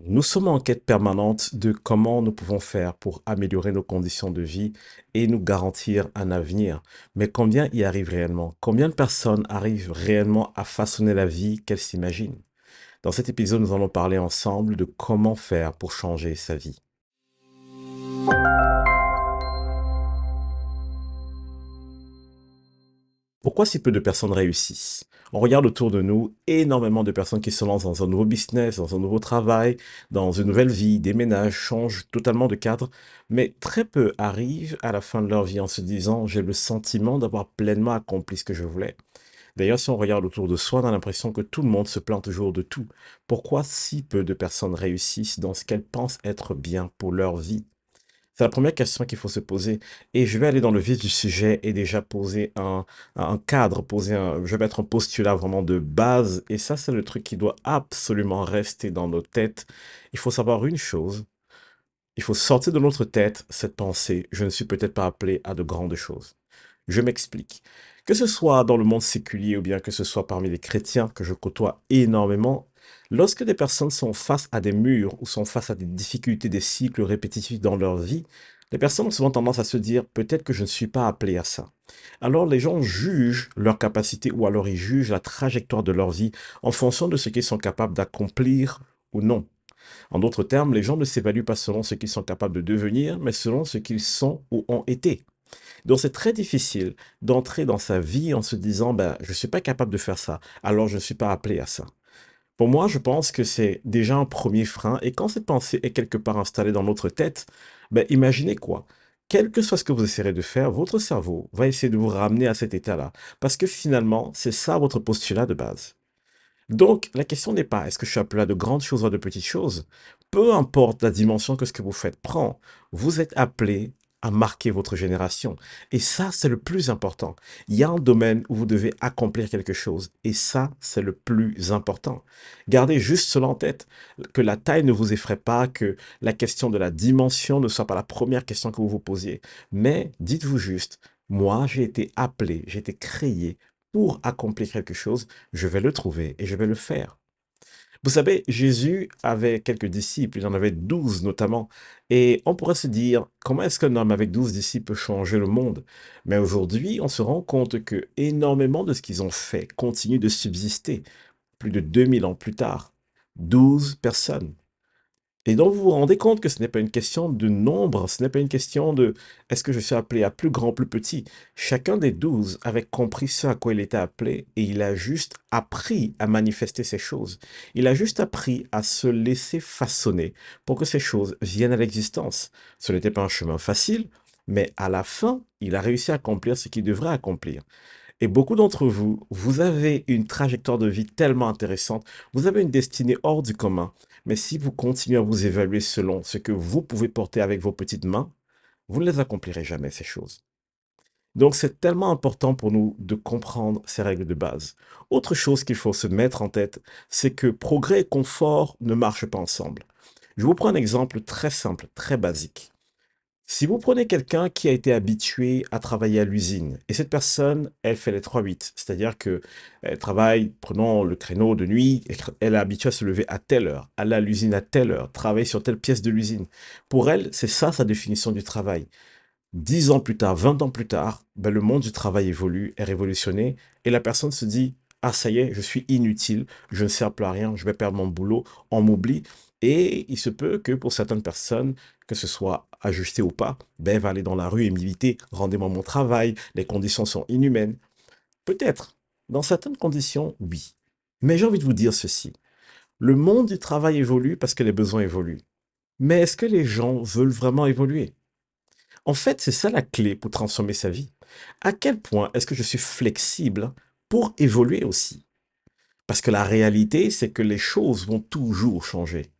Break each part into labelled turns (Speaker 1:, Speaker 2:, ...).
Speaker 1: Nous sommes en quête permanente de comment nous pouvons faire pour améliorer nos conditions de vie et nous garantir un avenir. Mais combien y arrivent réellement? Combien de personnes arrivent réellement à façonner la vie qu'elles s'imaginent? Dans cet épisode, nous allons parler ensemble de comment faire pour changer sa vie. Pourquoi si peu de personnes réussissent? On regarde autour de nous énormément de personnes qui se lancent dans un nouveau business, dans un nouveau travail, dans une nouvelle vie, déménagent, changent totalement de cadre, mais très peu arrivent à la fin de leur vie en se disant: «J'ai le sentiment d'avoir pleinement accompli ce que je voulais». D'ailleurs, si on regarde autour de soi, on a l'impression que tout le monde se plaint toujours de tout. Pourquoi si peu de personnes réussissent dans ce qu'elles pensent être bien pour leur vie? C'est la première question qu'il faut se poser et je vais aller dans le vif du sujet et déjà poser un cadre, je vais mettre un postulat vraiment de base et ça, c'est le truc qui doit absolument rester dans nos têtes. Il faut savoir une chose, il faut sortir de notre tête cette pensée: «Je ne suis peut-être pas appelé à de grandes choses». Je m'explique. Que ce soit dans le monde séculier ou bien que ce soit parmi les chrétiens que je côtoie énormément, lorsque des personnes sont face à des murs ou sont face à des difficultés, des cycles répétitifs dans leur vie, les personnes ont souvent tendance à se dire: peut-être que je ne suis pas appelé à ça. Alors les gens jugent leur capacité ou alors ils jugent la trajectoire de leur vie en fonction de ce qu'ils sont capables d'accomplir ou non. En d'autres termes, les gens ne s'évaluent pas selon ce qu'ils sont capables de devenir, mais selon ce qu'ils sont ou ont été. Donc c'est très difficile d'entrer dans sa vie en se disant: «Ben, je ne suis pas capable de faire ça, alors je ne suis pas appelé à ça». Pour moi, je pense que c'est déjà un premier frein et quand cette pensée est quelque part installée dans notre tête, ben, imaginez quoi? Quel que soit ce que vous essayerez de faire, votre cerveau va essayer de vous ramener à cet état-là, parce que finalement, c'est ça votre postulat de base. Donc la question n'est pas: «Est-ce que je suis appelé à de grandes choses ou à de petites choses?» Peu importe la dimension que ce que vous faites prend, vous êtes appelé à marquer votre génération et ça, c'est le plus important. Il y a un domaine où vous devez accomplir quelque chose et ça, c'est le plus important. Gardez juste cela en tête, que la taille ne vous effraie pas, que la question de la dimension ne soit pas la première question que vous vous posiez, mais dites-vous juste: «Moi, j'ai été appelé, j'ai été créé pour accomplir quelque chose, je vais le trouver et je vais le faire». Vous savez, Jésus avait quelques disciples, il en avait 12 notamment, et on pourrait se dire: «Comment est-ce qu'un homme avec 12 disciples peut changer le monde?» Mais aujourd'hui, on se rend compte que énormément de ce qu'ils ont fait continue de subsister, plus de 2000 ans plus tard. 12 personnes. Et donc vous vous rendez compte que ce n'est pas une question de nombre, ce n'est pas une question de: «Est-ce que je suis appelé à plus grand, plus petit?» Chacun des 12 avait compris ce à quoi il était appelé et il a juste appris à manifester ces choses. Il a juste appris à se laisser façonner pour que ces choses viennent à l'existence. Ce n'était pas un chemin facile, mais à la fin, il a réussi à accomplir ce qu'il devrait accomplir. Et beaucoup d'entre vous, vous avez une trajectoire de vie tellement intéressante, vous avez une destinée hors du commun. Mais si vous continuez à vous évaluer selon ce que vous pouvez porter avec vos petites mains, vous ne les accomplirez jamais, ces choses. Donc c'est tellement important pour nous de comprendre ces règles de base. Autre chose qu'il faut se mettre en tête, c'est que progrès et confort ne marchent pas ensemble. Je vous prends un exemple très simple, très basique. Si vous prenez quelqu'un qui a été habitué à travailler à l'usine et cette personne, elle fait les 3-8, c'est-à-dire que elle travaille, prenons le créneau de nuit, elle est habituée à se lever à telle heure, aller à l'usine à telle heure, travailler sur telle pièce de l'usine. Pour elle, c'est ça sa définition du travail. 10 ans plus tard, 20 ans plus tard, ben, le monde du travail évolue, est révolutionné et la personne se dit: «Ah ça y est, je suis inutile, je ne sers plus à rien, je vais perdre mon boulot, on m'oublie». Et il se peut que pour certaines personnes, que ce soit ajusté ou pas, ben, elle va aller dans la rue et militer: «Rendez-moi mon travail, les conditions sont inhumaines». Peut-être, dans certaines conditions, oui. Mais j'ai envie de vous dire ceci, le monde du travail évolue parce que les besoins évoluent. Mais est-ce que les gens veulent vraiment évoluer? En fait, c'est ça la clé pour transformer sa vie. À quel point est-ce que je suis flexible pour évoluer aussi? Parce que la réalité, c'est que les choses vont toujours changer.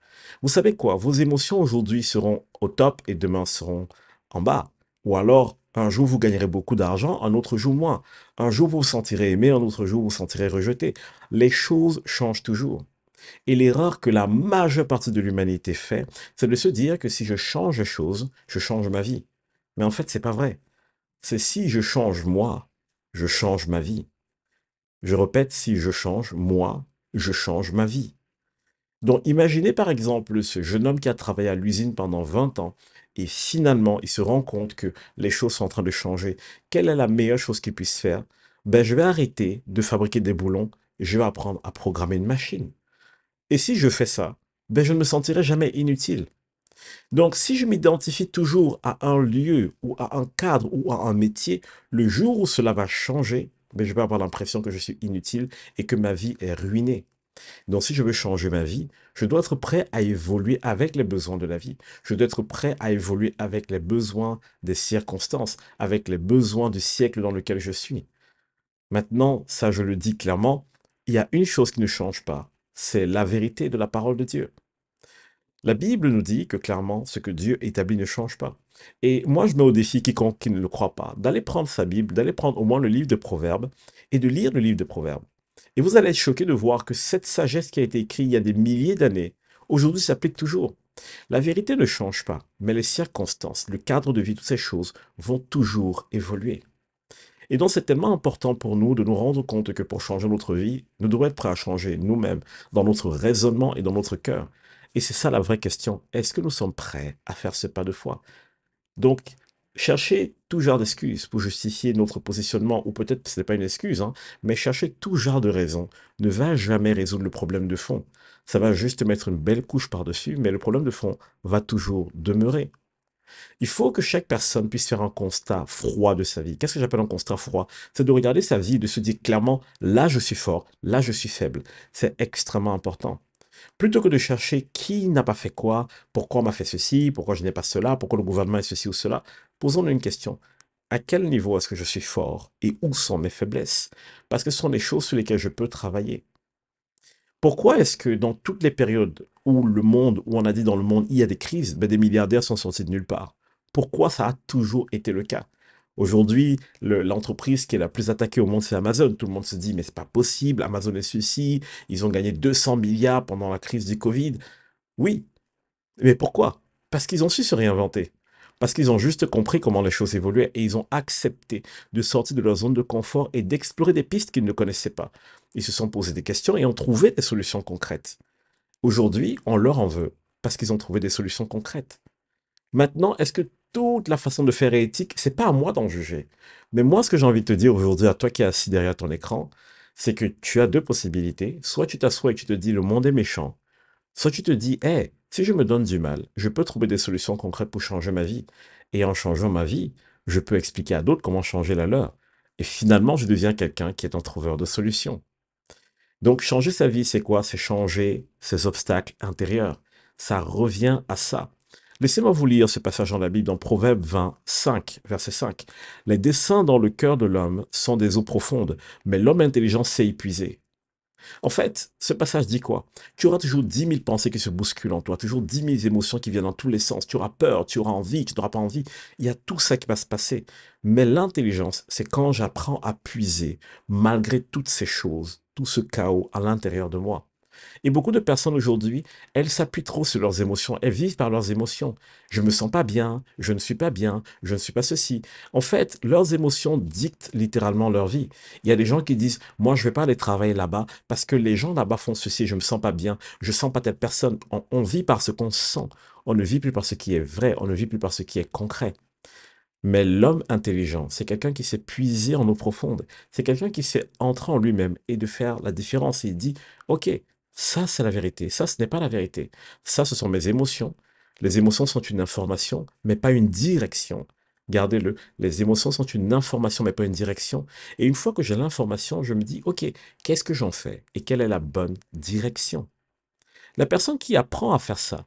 Speaker 1: Vous savez quoi? Vos émotions aujourd'hui seront au top et demain seront en bas. Ou alors, un jour vous gagnerez beaucoup d'argent, un autre jour moins. Un jour vous vous sentirez aimé, un autre jour vous vous sentirez rejeté. Les choses changent toujours. Et l'erreur que la majeure partie de l'humanité fait, c'est de se dire que si je change les choses, je change ma vie. Mais en fait, c'est pas vrai. C'est si je change moi, je change ma vie. Je répète, si je change moi, je change ma vie. Donc, imaginez par exemple ce jeune homme qui a travaillé à l'usine pendant 20 ans et finalement, il se rend compte que les choses sont en train de changer. Quelle est la meilleure chose qu'il puisse faire? Ben, je vais arrêter de fabriquer des boulons et je vais apprendre à programmer une machine. Et si je fais ça, ben, je ne me sentirai jamais inutile. Donc, si je m'identifie toujours à un lieu ou à un cadre ou à un métier, le jour où cela va changer, ben, je vais avoir l'impression que je suis inutile et que ma vie est ruinée. Donc, si je veux changer ma vie, je dois être prêt à évoluer avec les besoins de la vie. Je dois être prêt à évoluer avec les besoins des circonstances, avec les besoins du siècle dans lequel je suis. Maintenant, ça, je le dis clairement, il y a une chose qui ne change pas, c'est la vérité de la parole de Dieu. La Bible nous dit que clairement, ce que Dieu établit ne change pas. Et moi, je mets au défi quiconque qui ne le croit pas, d'aller prendre sa Bible, d'aller prendre au moins le livre de Proverbes et de lire le livre de Proverbes. Et vous allez être choqué de voir que cette sagesse qui a été écrite il y a des milliers d'années, aujourd'hui s'applique toujours. La vérité ne change pas, mais les circonstances, le cadre de vie, toutes ces choses vont toujours évoluer. Et donc, c'est tellement important pour nous de nous rendre compte que pour changer notre vie, nous devons être prêts à changer nous-mêmes, dans notre raisonnement et dans notre cœur. Et c'est ça la vraie question. Est-ce que nous sommes prêts à faire ce pas de foi? Donc, chercher tout genre d'excuses pour justifier notre positionnement, ou peut-être que ce n'est pas une excuse, hein, mais chercher tout genre de raisons ne va jamais résoudre le problème de fond. Ça va juste mettre une belle couche par-dessus, mais le problème de fond va toujours demeurer. Il faut que chaque personne puisse faire un constat froid de sa vie. Qu'est-ce que j'appelle un constat froid? C'est de regarder sa vie et de se dire clairement, là je suis fort, là je suis faible. C'est extrêmement important. Plutôt que de chercher qui n'a pas fait quoi, pourquoi on m'a fait ceci, pourquoi je n'ai pas cela, pourquoi le gouvernement est ceci ou cela, posons-nous une question. À quel niveau est-ce que je suis fort et où sont mes faiblesses? Parce que ce sont des choses sur lesquelles je peux travailler. Pourquoi est-ce que dans toutes les périodes où le monde, où on a dit dans le monde, il y a des crises, ben des milliardaires sont sortis de nulle part? Pourquoi ça a toujours été le cas? Aujourd'hui, l'entreprise qui est la plus attaquée au monde, c'est Amazon. Tout le monde se dit, mais c'est pas possible, Amazon est ceci, ils ont gagné 200 milliards pendant la crise du Covid. Oui, mais pourquoi? Parce qu'ils ont su se réinventer. Parce qu'ils ont juste compris comment les choses évoluaient et ils ont accepté de sortir de leur zone de confort et d'explorer des pistes qu'ils ne connaissaient pas. Ils se sont posé des questions et ont trouvé des solutions concrètes. Aujourd'hui, on leur en veut parce qu'ils ont trouvé des solutions concrètes. Maintenant, est-ce que toute la façon de faire est éthique? C'est pas à moi d'en juger. Mais moi, ce que j'ai envie de te dire aujourd'hui à toi qui es assis derrière ton écran, c'est que tu as deux possibilités. Soit tu t'assois et tu te dis le monde est méchant. Soit tu te dis, hey, si je me donne du mal, je peux trouver des solutions concrètes pour changer ma vie. Et en changeant ma vie, je peux expliquer à d'autres comment changer la leur. Et finalement, je deviens quelqu'un qui est un trouveur de solutions. Donc, changer sa vie, c'est quoi? C'est changer ses obstacles intérieurs. Ça revient à ça. Laissez-moi vous lire ce passage dans la Bible, dans Proverbe 25, verset 5. Les desseins dans le cœur de l'homme sont des eaux profondes, mais l'homme intelligent sait épuiser. En fait, ce passage dit quoi? Tu auras toujours 10 000 pensées qui se bousculent en toi, toujours 10 000 émotions qui viennent dans tous les sens. Tu auras peur, tu auras envie, tu n'auras pas envie. Il y a tout ça qui va se passer. Mais l'intelligence, c'est quand j'apprends à puiser, malgré toutes ces choses, tout ce chaos à l'intérieur de moi. Et beaucoup de personnes aujourd'hui, elles s'appuient trop sur leurs émotions. Elles vivent par leurs émotions. Je me sens pas bien, je ne suis pas bien, je ne suis pas ceci. En fait, leurs émotions dictent littéralement leur vie. Il y a des gens qui disent, moi, je vais pas aller travailler là-bas parce que les gens là-bas font ceci, je me sens pas bien, je sens pas telle personne. On vit par ce qu'on sent. On ne vit plus par ce qui est vrai, on ne vit plus par ce qui est concret. Mais l'homme intelligent, c'est quelqu'un qui sait puiser en eau profonde. C'est quelqu'un qui sait entrer en lui-même et de faire la différence. Et il dit, OK, ça c'est la vérité, ça ce n'est pas la vérité. Ça ce sont mes émotions. Les émotions sont une information, mais pas une direction. Gardez-le, les émotions sont une information, mais pas une direction. Et une fois que j'ai l'information, je me dis, OK, qu'est-ce que j'en fais? Et quelle est la bonne direction? La personne qui apprend à faire ça,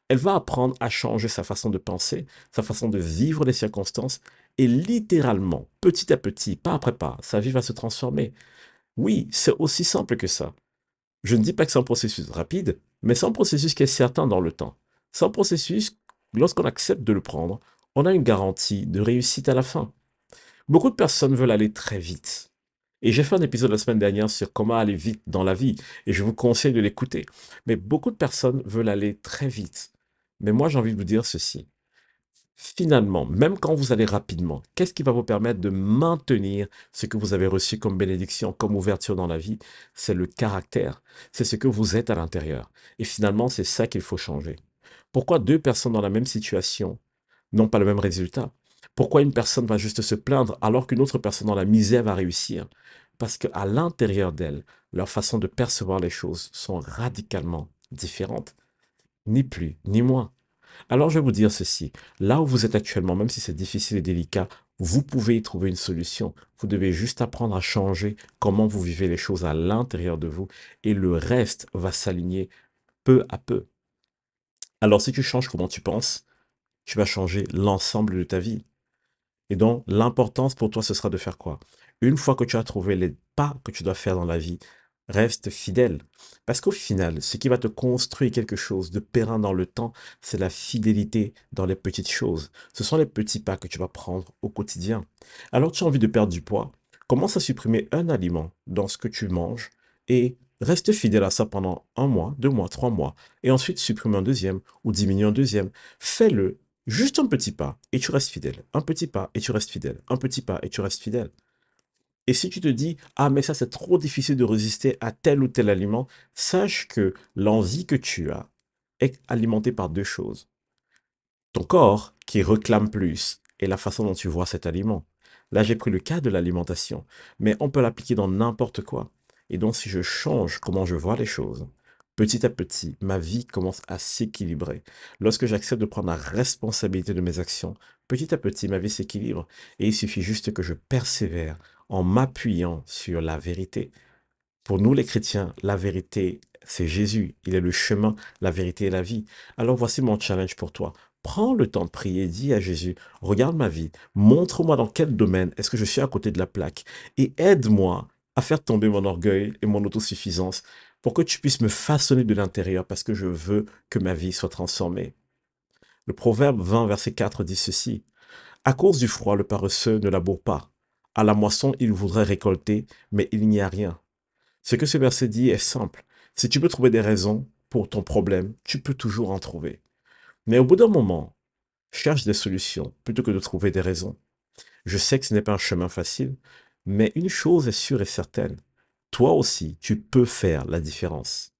Speaker 1: elle va apprendre à changer sa façon de penser, sa façon de vivre les circonstances, et littéralement, petit à petit, pas après pas, sa vie va se transformer. Oui, c'est aussi simple que ça. Je ne dis pas que c'est un processus rapide, mais c'est un processus qui est certain dans le temps. C'est un processus, lorsqu'on accepte de le prendre, on a une garantie de réussite à la fin. Beaucoup de personnes veulent aller très vite. Et j'ai fait un épisode la semaine dernière sur comment aller vite dans la vie, et je vous conseille de l'écouter. Mais beaucoup de personnes veulent aller très vite. Mais moi, j'ai envie de vous dire ceci. Finalement, même quand vous allez rapidement, qu'est-ce qui va vous permettre de maintenir ce que vous avez reçu comme bénédiction, comme ouverture dans la vie? C'est le caractère, c'est ce que vous êtes à l'intérieur. Et finalement, c'est ça qu'il faut changer. Pourquoi deux personnes dans la même situation n'ont pas le même résultat? Pourquoi une personne va juste se plaindre alors qu'une autre personne dans la misère va réussir? Parce qu'à l'intérieur d'elle, leur façon de percevoir les choses sont radicalement différentes, ni plus ni moins. Alors, je vais vous dire ceci. Là où vous êtes actuellement, même si c'est difficile et délicat, vous pouvez y trouver une solution. Vous devez juste apprendre à changer comment vous vivez les choses à l'intérieur de vous et le reste va s'aligner peu à peu. Alors, si tu changes comment tu penses, tu vas changer l'ensemble de ta vie. Et donc, l'importance pour toi, ce sera de faire quoi? Une fois que tu as trouvé les pas que tu dois faire dans la vie, reste fidèle. Parce qu'au final, ce qui va te construire quelque chose de périn dans le temps, c'est la fidélité dans les petites choses. Ce sont les petits pas que tu vas prendre au quotidien. Alors, tu as envie de perdre du poids, commence à supprimer un aliment dans ce que tu manges et reste fidèle à ça pendant un mois, 2 mois, 3 mois. Et ensuite, supprime un deuxième ou diminue un deuxième. Fais-le. Juste un petit pas et tu restes fidèle. Un petit pas et tu restes fidèle. Un petit pas et tu restes fidèle. Et si tu te dis, ah, mais ça, c'est trop difficile de résister à tel ou tel aliment, sache que l'envie que tu as est alimentée par deux choses. Ton corps qui réclame plus et la façon dont tu vois cet aliment. Là, j'ai pris le cas de l'alimentation, mais on peut l'appliquer dans n'importe quoi. Et donc, si je change comment je vois les choses, petit à petit, ma vie commence à s'équilibrer. Lorsque j'accepte de prendre la responsabilité de mes actions, petit à petit, ma vie s'équilibre. Et il suffit juste que je persévère en m'appuyant sur la vérité. Pour nous les chrétiens, la vérité, c'est Jésus. Il est le chemin, la vérité et la vie. Alors voici mon challenge pour toi. Prends le temps de prier, dis à Jésus, regarde ma vie, montre-moi dans quel domaine est-ce que je suis à côté de la plaque et aide-moi à faire tomber mon orgueil et mon autosuffisance pour que tu puisses me façonner de l'intérieur parce que je veux que ma vie soit transformée. Le Proverbe 20, verset 4 dit ceci. À cause du froid, le paresseux ne laboure pas. À la moisson, il voudrait récolter, mais il n'y a rien. Ce que ce verset dit est simple. Si tu peux trouver des raisons pour ton problème, tu peux toujours en trouver. Mais au bout d'un moment, cherche des solutions plutôt que de trouver des raisons. Je sais que ce n'est pas un chemin facile, mais une chose est sûre et certaine. Toi aussi, tu peux faire la différence.